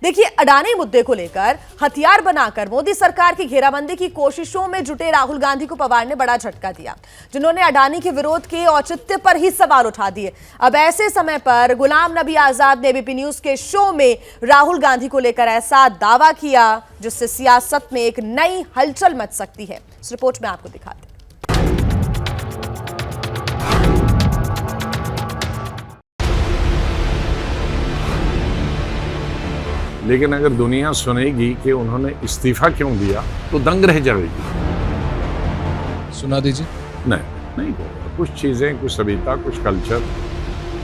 देखिए, अडानी मुद्दे को लेकर हथियार बनाकर मोदी सरकार की घेराबंदी की कोशिशों में जुटे राहुल गांधी को पवार ने बड़ा झटका दिया, जिन्होंने अडानी के विरोध के औचित्य पर ही सवाल उठा दिए। अब ऐसे समय पर गुलाम नबी आजाद ने एबीपी न्यूज के शो में राहुल गांधी को लेकर ऐसा दावा किया जिससे सियासत में एक नई हलचल मच सकती है। इस रिपोर्ट में आपको दिखाते हैं। लेकिन अगर दुनिया सुनेगी कि उन्होंने इस्तीफा क्यों दिया तो दंग रह जाएगी। सुना दीजिए। नहीं, कुछ चीजें, कुछ सभ्यता, कुछ कल्चर,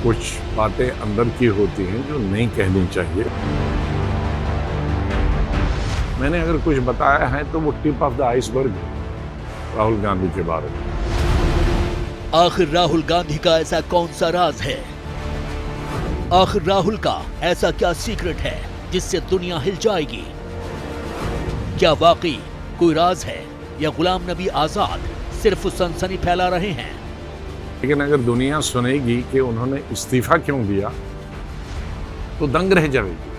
कुछ बातें अंदर की होती हैं जो नहीं कहनी चाहिए। मैंने अगर कुछ बताया है तो वो tip of the iceberg Rahul Gandhi के बारे में। आखिर राहुल गांधी का ऐसा कौन सा राज है? आखिर राहुल का ऐसा क्या सीक्रेट है जिससे दुनिया हिल जाएगी? क्या वाकई कोई राज है या गुलाम नबी आजाद सिर्फ सनसनी फैला रहे हैं? लेकिन अगर दुनिया सुनेगी कि उन्होंने इस्तीफा क्यों दिया तो दंग रह जाएगी।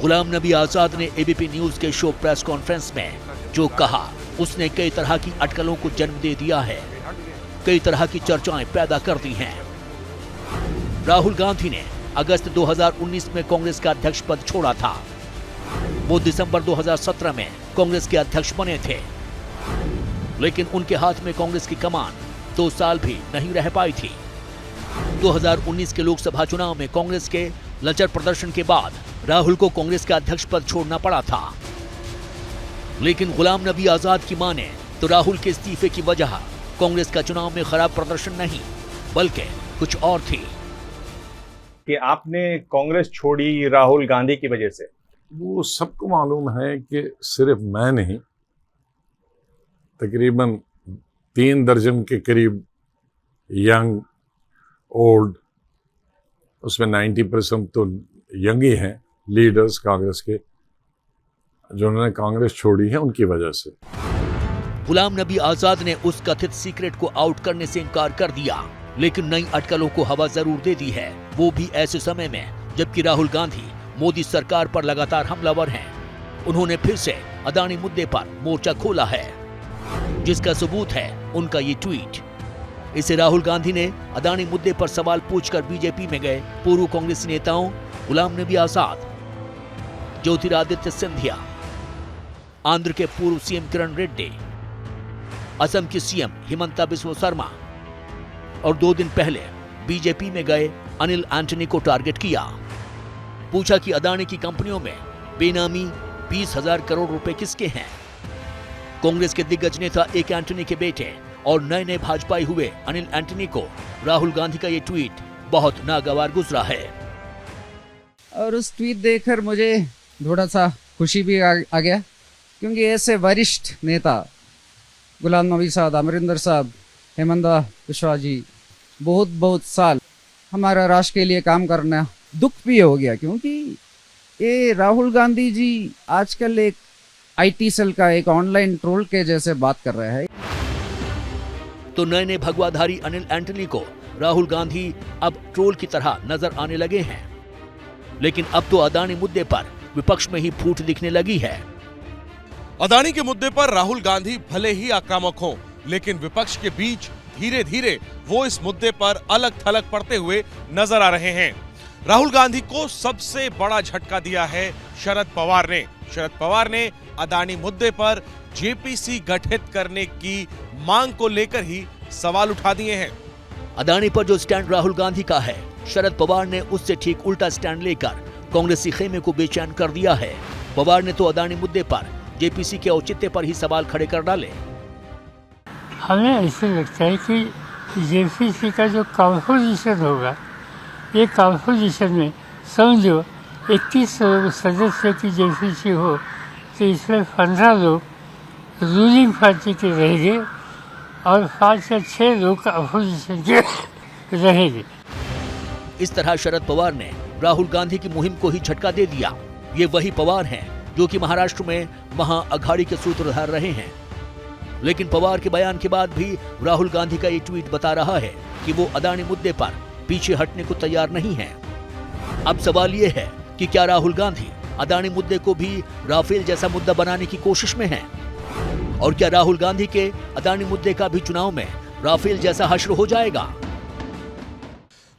गुलाम नबी आजाद ने एबीपी न्यूज के शो प्रेस कॉन्फ्रेंस में जो कहा, उसने कई तरह की अटकलों को जन्म दे दिया है, कई तरह की चर्चाएं पैदा कर दी हैं। राहुल गांधी ने अगस्त 2019 में कांग्रेस का अध्यक्ष पद छोड़ा था। वो दिसंबर 2017 में कांग्रेस के अध्यक्ष बने थे, लेकिन उनके हाथ में कांग्रेस की कमान 2 साल भी नहीं रह पाई थी। 2019 के लोकसभा चुनाव में कांग्रेस के लचर प्रदर्शन के बाद राहुल को कांग्रेस का अध्यक्ष पद छोड़ना पड़ा था। लेकिन गुलाम नबी आजाद की माने तो राहुल के इस्तीफे की वजह कांग्रेस का चुनाव में खराब प्रदर्शन नहीं बल्कि कुछ और थी। कि आपने कांग्रेस छोड़ी राहुल गांधी की वजह से। वो सबको मालूम है कि सिर्फ मैं नहीं, तकरीबन 3 दर्जन के करीब यंग ओल्ड, उसमें 90% तो यंग ही हैं लीडर्स कांग्रेस के, जिन्होंने कांग्रेस छोड़ी है उनकी वजह से। गुलाम नबी आजाद ने उस कथित सीक्रेट को आउट करने से इनकार कर दिया, लेकिन नई अटकलों को हवा जरूर दे दी है, वो भी ऐसे समय में जबकि राहुल गांधी मोदी सरकार पर लगातार हमलावर हैं। उन्होंने फिर से अडानी मुद्दे पर मोर्चा खोला है, जिसका सबूत है उनका ये ट्वीट। इसे राहुल गांधी ने अडानी मुद्दे पर सवाल पूछकर बीजेपी में गए पूर्व कांग्रेसी नेताओं गुलाम नबी आजाद, ज्योतिरादित्य सिंधिया, आंध्र के पूर्व सीएम किरण रेड्डी, असम की सीएम हिमंता बिस्वा शर्मा और 2 दिन पहले बीजेपी में गए अनिल एंटनी को टारगेट किया। पूछा कि अडानी की कंपनियों में बेनामी 20,000 करोड़ रुपए किसके हैं? कांग्रेस के दिग्गज नेता एक एंटनी के बेटे और नए भाजपाई हुए अनिल एंटनी को राहुल गांधी का ये ट्वीट बहुत नागवार गुजरा है। और उस ट्वीट देखकर मुझे थोड़ा सा खुशी भी आ गया, क्योंकि ऐसे वरिष्ठ नेता गुलाम नबी साहब, अमरिंदर साहब, हेमंता बिस्वा जी बहुत साल हमारा राष्ट्र के लिए काम करना दुख भी हो गया, क्योंकि ये राहुल गांधी जी आजकल एक आईटी सेल का एक ऑनलाइन ट्रोल के जैसे बात कर रहे हैं। तो नए भगवाधारी अनिल एंटनी को राहुल गांधी अब ट्रोल की तरह नजर आने लगे हैं, लेकिन अब तो अडानी मुद्दे पर विपक्ष में ही फूट दिखने लगी है। अडानी के मुद्दे पर राहुल गांधी भले ही आक्रामक हों, लेकिन विपक्ष के बीच धीरे धीरे वो इस मुद्दे पर अलग थलग पड़ते हुए नजर आ रहे हैं। राहुल गांधी को सबसे बड़ा झटका दिया है शरद पवार ने। शरद पवार ने अडानी मुद्दे पर जेपीसी गठित करने की मांग को लेकर ही सवाल उठा दिए हैं। अडानी पर जो स्टैंड राहुल गांधी का है, शरद पवार ने उससे ठीक उल्टा स्टैंड लेकर कांग्रेसी खेमे को बेचैन कर दिया है। पवार ने तो अडानी मुद्दे पर जेपीसी के औचित्य पर ही सवाल खड़े कर डाले। हमें ऐसे लगता है कि जेपीसी का जो कंपोजिशन होगा, ये कंपोजिशन में समझो 31 सदस्य की जेपीसी हो तो इसमें 15 लोग रूलिंग पार्टी के रहेंगे और 5 या 6 लोग अपोजिशन के रहेंगे। इस तरह शरद पवार ने राहुल गांधी की मुहिम को ही झटका दे दिया। ये वही पवार हैं जो कि महाराष्ट्र में महाअघाड़ी के सूत्रधार रहे हैं। लेकिन पवार के बयान के बाद भी राहुल गांधी का ये ट्वीट बता रहा है कि वो अडानी मुद्दे पर पीछे हटने को तैयार नहीं है। अब सवाल ये है कि क्या राहुल गांधी अदानी मुद्दे को भी राफेल जैसा मुद्दा बनाने की कोशिश में हैं? और क्या राहुल गांधी के अदानी मुद्दे का भी चुनाव में राफेल जैसा हश्र हो जाएगा?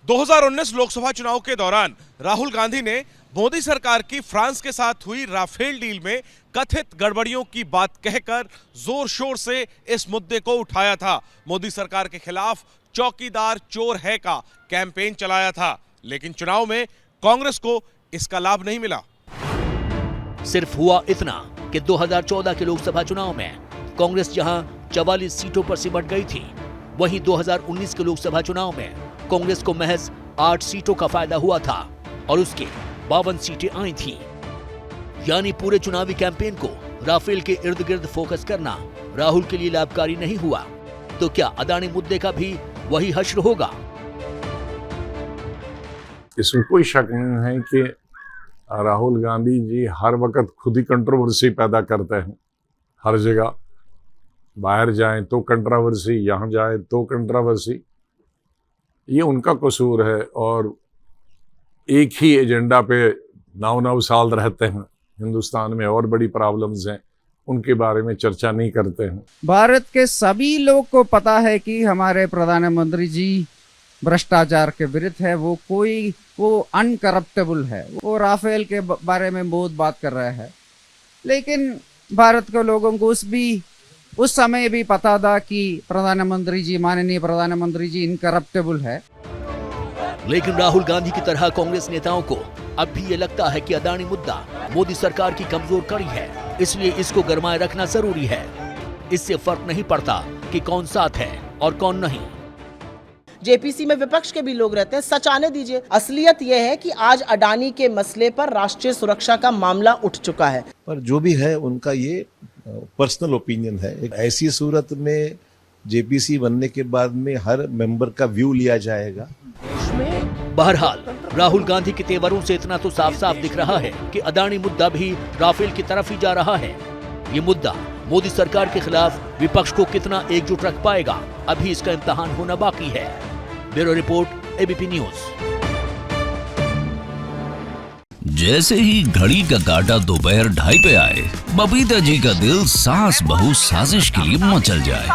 2019 लोकसभा चुनाव के दौरान राहुल गांधी ने मोदी सरकार की फ्रांस के साथ हुई राफेल डील में कथित गड़बड़ियों की बात कहकर जोर शोर से इस मुद्दे को उठाया था। मोदी सरकार के खिलाफ चौकीदार चोर है का कैंपेन चलाया था, लेकिन चुनाव में कांग्रेस को इसका लाभ नहीं मिला। सिर्फ हुआ इतना कि 2014 के लोकसभा चुनाव में कांग्रेस जहां 44 सीटों पर सिमट गई थी, वहीं 2019 के लोकसभा चुनाव में कांग्रेस को महज 8 सीटों का फायदा हुआ था और उसके 52 सीटें आई थी। यानी पूरे चुनावी कैंपेन को राफेल के इर्द गिर्द फोकस करना राहुल के लिए लाभकारी नहीं हुआ। तो क्या अदानी मुद्दे का भी वही हश्र होगा? इसमें कोई शक नहीं है कि राहुल गांधी जी हर वक्त खुद ही कंट्रोवर्सी पैदा करते हैं। हर जगह बाहर जाएं तो कंट्रोवर्सी, यहाँ जाएं तो कंट्रोवर्सी। ये उनका कसूर है और एक ही एजेंडा पे 9 साल रहते हैं। हिंदुस्तान में और बड़ी प्रॉब्लम्स हैं, उनके बारे में चर्चा नहीं करते हैं। भारत के सभी लोग को पता है कि हमारे प्रधानमंत्री जी भ्रष्टाचार के विरुद्ध है। वो अनकरप्टेबल है। वो राफेल के बारे में बहुत बात कर रहे हैं, लेकिन भारत के लोगों को उस समय भी पता था कि माननीय प्रधानमंत्री जी इनकरप्टेबल है। लेकिन राहुल गांधी की तरह कांग्रेस नेताओं को अब भी ये लगता है कि अदानी मुद्दा मोदी सरकार की कमजोर कड़ी है, इसलिए इसको गरमाए रखना जरूरी है। इससे फर्क नहीं पड़ता कि कौन साथ है और कौन नहीं। जेपीसी में विपक्ष के भी लोग रहते हैं, सच आने दीजिए। असलियत यह है कि आज अडानी के मसले पर राष्ट्रीय सुरक्षा का मामला उठ चुका है। पर जो भी है उनका ये पर्सनल ओपिनियन है। एक ऐसी सूरत में जेपीसी बनने के बाद में हर मेंबर का व्यू लिया जाएगा। बहरहाल राहुल गांधी के तेवरों से इतना तो साफ साफ दिख रहा है कि अदानी मुद्दा भी राफेल की तरफ ही जा रहा है। ये मुद्दा मोदी सरकार के खिलाफ विपक्ष को कितना एकजुट रख पाएगा, अभी इसका इम्तिहान होना बाकी है। Bureau report, ABP news. जैसे ही घड़ी का काटा दोपहर 2:30 पे आए, बबीता जी का दिल सास बहू साजिश के लिए मचल जाए।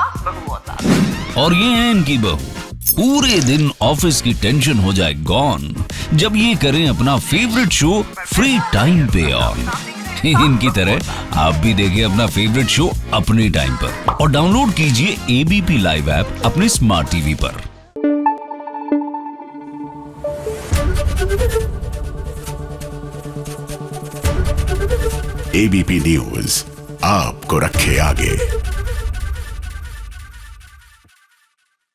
और ये है इनकी बहू, पूरे दिन ऑफिस की टेंशन हो जाए गॉन जब ये करें अपना फेवरेट शो फ्री टाइम पे ऑन। इनकी तरह आप भी देखिए अपना फेवरेट शो अपने टाइम पर और डाउनलोड कीजिए एबीपी लाइव ऐप अपने स्मार्ट टीवी पर। एबीपी न्यूज आपको रखे आगे।